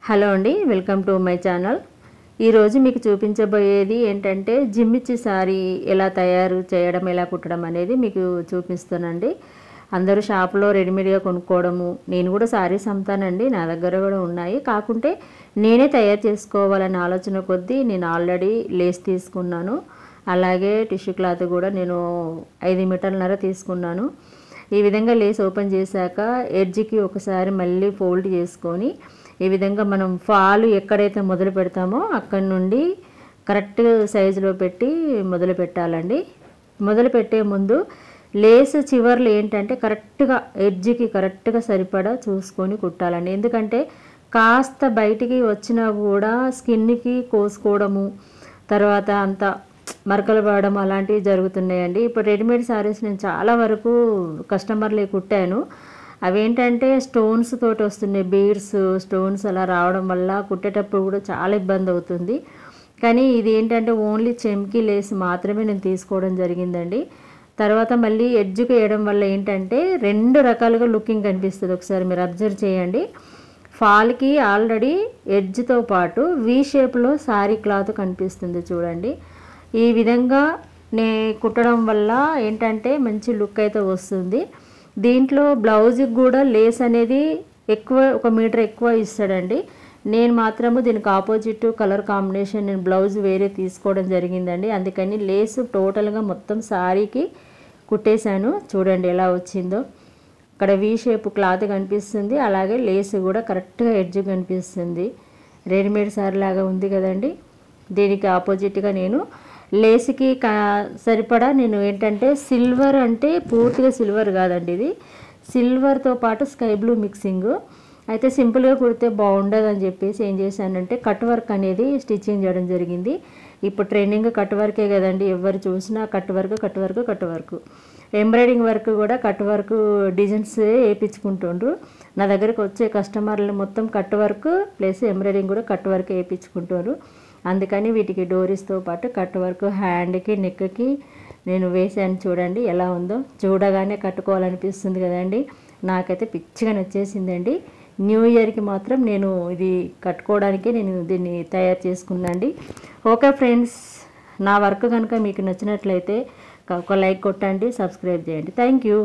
Hello అండి, welcome to my channel. ఈరోజు మీకు చూపించబోయేది ఏంటంటే జిమ్మిచ్చి సారీ ఎలా తయారు చేయడం, ఎలా కుట్టడం అనేది మీకు చూపిస్తానండి. అందరూ షాప్లో రెడీమేడ్గా కొనుక్కోవడము, నేను కూడా సారీస్ అమ్ముతానండి, నా దగ్గర కూడా ఉన్నాయి. కాకుంటే నేనే తయారు చేసుకోవాలనే ఆలోచన కొద్దీ నేను ఆల్రెడీ లేస్ తీసుకున్నాను. అలాగే టిష్యూ క్లాత్ కూడా నేను 5 మీటర్లన్నర తీసుకున్నాను. ఈ విధంగా లేస్ ఓపెన్ చేశాక ఎడ్జ్కి ఒకసారి మళ్ళీ ఫోల్డ్ చేసుకొని ఈ విధంగా మనం ఫాలు ఎక్కడైతే మొదలు పెడతామో అక్కడి నుండి కరెక్ట్ సైజులో పెట్టి మొదలు పెట్టాలండి. మొదలు పెట్టే ముందు లేస్ చివర్లు ఏంటంటే కరెక్ట్గా ఎడ్జ్కి కరెక్ట్గా సరిపడా చూసుకొని కుట్టాలండి. ఎందుకంటే కాస్త బయటికి వచ్చినా కూడా స్కిన్కి కోసుకోవడము, తర్వాత అంత మరకలు పడడం అలాంటివి జరుగుతున్నాయండి. ఇప్పుడు రెడీమేడ్ శారీస్ నేను చాలా వరకు కస్టమర్లే కుట్టాను. అవేంటంటే స్టోన్స్ తోటి వస్తున్నాయి, బీడ్స్ స్టోన్స్ అలా రావడం వల్ల కుట్టేటప్పుడు కూడా చాలా ఇబ్బంది అవుతుంది. కానీ ఇది ఏంటంటే ఓన్లీ చెమ్కీ లేస్ మాత్రమే నేను తీసుకోవడం జరిగిందండి. తర్వాత మళ్ళీ ఎడ్జ్కి వేయడం వల్ల ఏంటంటే 2 రకాలుగా లుకింగ్ కనిపిస్తుంది. ఒకసారి మీరు అబ్జర్వ్ చేయండి. ఫాల్కి ఆల్రెడీ ఎడ్జ్తో పాటు వీ షేప్లో శారీ క్లాత్ కనిపిస్తుంది చూడండి. ఈ విధంగా కుట్టడం వల్ల ఏంటంటే మంచి లుక్ అయితే వస్తుంది. దీంట్లో బ్లౌజ్కి కూడా లేస్ అనేది ఎక్కువ, 1 మీటర్ ఎక్కువ ఇస్తాడండి. నేను మాత్రము దీనికి ఆపోజిట్ కలర్ కాంబినేషన్ నేను బ్లౌజ్ వేరే తీసుకోవడం జరిగిందండి. అందుకని లేస్ టోటల్గా మొత్తం శారీకి కుట్టేశాను. చూడండి ఎలా వచ్చిందో. ఇక్కడ వీ షేప్ క్లాత్ కనిపిస్తుంది, అలాగే లేస్ కూడా కరెక్ట్గా ఎడ్జ్ కనిపిస్తుంది. రెడీమేడ్ శారీ లాగా ఉంది కదండి. దీనికి ఆపోజిట్గా నేను లేస్కి సరిపడా నేను ఏంటంటే సిల్వర్, అంటే పూర్తిగా సిల్వర్ కాదండి, ఇది సిల్వర్తో పాటు స్కై బ్లూ మిక్సింగ్. అయితే సింపుల్గా కుడితే బాగుండదు అని చెప్పేసి ఏం చేశానంటే కట్ వర్క్ అనేది స్టిచ్చింగ్ చేయడం జరిగింది. ఇప్పుడు ట్రెండింగ్ కట్ వర్కే కదండి, ఎవరు చూసినా కట్ వర్క్. ఎంబ్రాయిడింగ్ వర్క్ కూడా కట్ వర్క్ డిజైన్స్ వేయించుకుంటుండ్రు. నా దగ్గరకు వచ్చే కస్టమర్లు మొత్తం కట్ వర్క్ ప్లస్ ఎంబ్రాయిడింగ్ కూడా కట్ వర్క్ వేయించుకుంటారు. అందుకని వీటికి డోరీస్తో పాటు కట్ వర్క్ హ్యాండ్కి, నెక్కి నేను వేసాను. చూడండి ఎలా ఉందో, చూడగానే కట్టుకోవాలనిపిస్తుంది కదండి. నాకైతే పిచ్చిగా నచ్చేసిందండి. న్యూ ఇయర్కి మాత్రం నేను ఇది కట్టుకోవడానికి నేను దీన్ని తయారు చేసుకున్నాండి. ఓకే ఫ్రెండ్స్, నా వర్క్ కనుక మీకు నచ్చినట్లయితే ఒక లైక్ కొట్టండి, సబ్స్క్రైబ్ చేయండి. Thank you.